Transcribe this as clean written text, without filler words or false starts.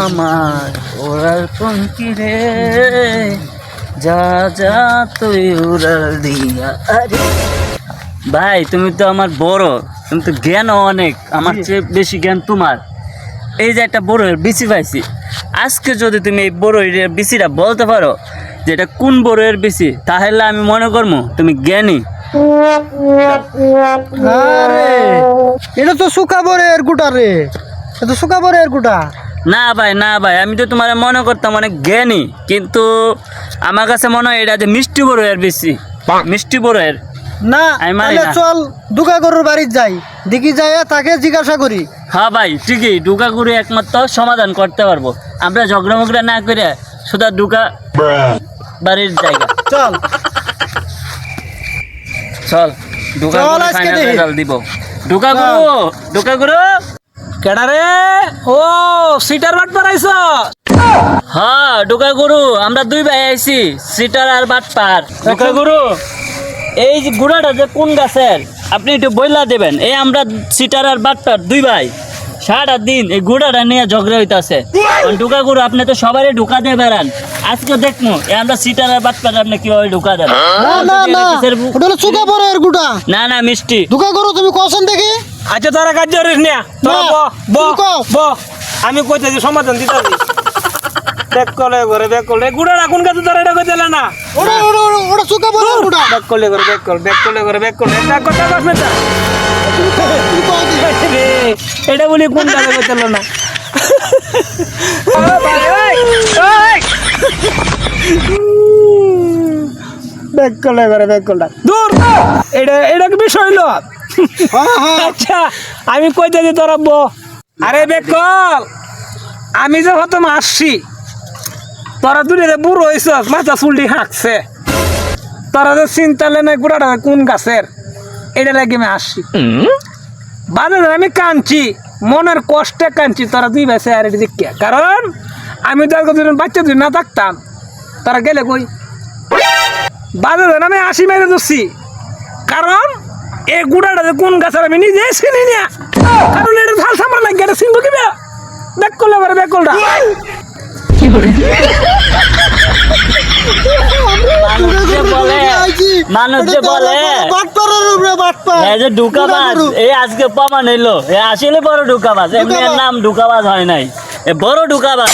আমার ওরাল পঙ্কি রে, যা যা তুই উড়াল দিয়া। আরে ভাই তুমি তো আমার বড়, তুমি তো জ্ঞান অনেক, আমার চেয়ে বেশি জ্ঞান তোমার। এই যে একটা বড়ের বিচি পাইছি, আজকে যদি তুমি এই বড়ের বিচিটা বলতে পারো যে এটা কোন বড়ের বিচি, তাহলে আমি মনে করবো তুমি জ্ঞানী। আরে এটা তো সুকা বরের গুটা রে, এটা তো সুকা বরের গুটা। না ভাই না ভাই, আমি তো তোমার মনে করতাম অনেক জ্ঞানী, কিন্তু আমার কাছে মনে হয় এটা যে মিষ্টি বড়ের বিচি, মিষ্টি বড়ের। না আমি মানি তাহলে না। চল দুকা গরুর বাড়ির যাই, দেখি যাই তাকে জিজ্ঞাসা করি। হ্যাঁ ভাই ঠিকই, ডুকা করে একমাত্র সমাধান করতে পারবো আমরা, ঝগড়া মগড়া না করে শুধু ডুকা বাড়ির জায়গা। চল চল ডুকা চল, করে আজকে ফাইনাল দেখি। রেজাল্ট দিব। ডুকা গুরু, ডুকা গুরু। কেডারে ও সিটার বাট পারাইছ? হ্যাঁ ডুকা গুরু, আমরা দুই ভাই আইছি, সিটার আর বাটপার। ডুকা গুরু, এই যে গুড়াটা যে কোন গাছের আপনি একটু বইলা দেবেন। এই আমরা সিটার আর বাটপার দুই ভাই সারাটা দিন এই গুড়াটা নিয়ে ঝগড়া হইতাছে। ডুকা গুরু আপনি তো সবারই ঢুকা দিয়ে বেড়ান, আজকে দেখবো এই আমরা সিটার আর বাটপার আপনি কিভাবে ঢুকা দেন। না না না, ওটা হলো সুকা বরের গুটা। না না মিষ্টি। দুকা গরু তুমি কখন দেখি। আচ্ছা তোরা কাজ করিস না, তোরা না, ব ব তুমি কও। ব আমি কইতেছি সমাধান দিতাছি। দেখ কলে করে দেখ কলে গুড়া কোন কাছে তোরা এটা কই দিলে না? ওটা ওটা ওটা- ওটা সুকা বরের গুটা। দেখ কলে করে দেখ কল দেখ কলে করে দেখ কলে দেখ কথা কস না। তুমি কও দি। রে এটা বলি কোন কাছে কই দিল না? ও ভাই ওই ওই দেখ কলে করে দেখ কলটা দূর। এটা এটা কি বিষয় হইলো? হ্যাঁ হ্যাঁ আচ্ছা আমি কইতেছি তোরা ব। আরে বেকল, আমি যে হতম আসছি, তোরা দুনিয়াতে বুড়ো হয়েছ, মাথা চুলটি হাঁকছে, তোরা যে চিন্তা লেনে গোড়াটা কোন গাছের, এটা লাগে আমি আসছি। বাদে আমি কাঁদছি, মনের কষ্টে কাঁদছি, তোরা দুই বেসে আর এটা দেখে। কারণ আমি তো বাচ্চা দুই না থাকতাম, তোরা গেলে কই। বাদে আমি আসি মেরে ধরছি, কারণ এই গুড়াটা যে কোন গাছের আমি নিজে চিনি না। কারণ এটা ঝাল সামার লাগে, এটা চিনবো কিবা? ব্যাক করলে পারে ব্যাক করলা। মানুষ যে বলে, মানুষ যে বলে বাটপারের উপরে বাটপার। এই যে ঢুকাবাজ, এই আজকে প্রমাণ হইলো এ আসলে বড় ঢুকাবাজ, এমনি এর নাম ঢুকাবাজ হয় নাই, এ বড় ঢুকাবাজ।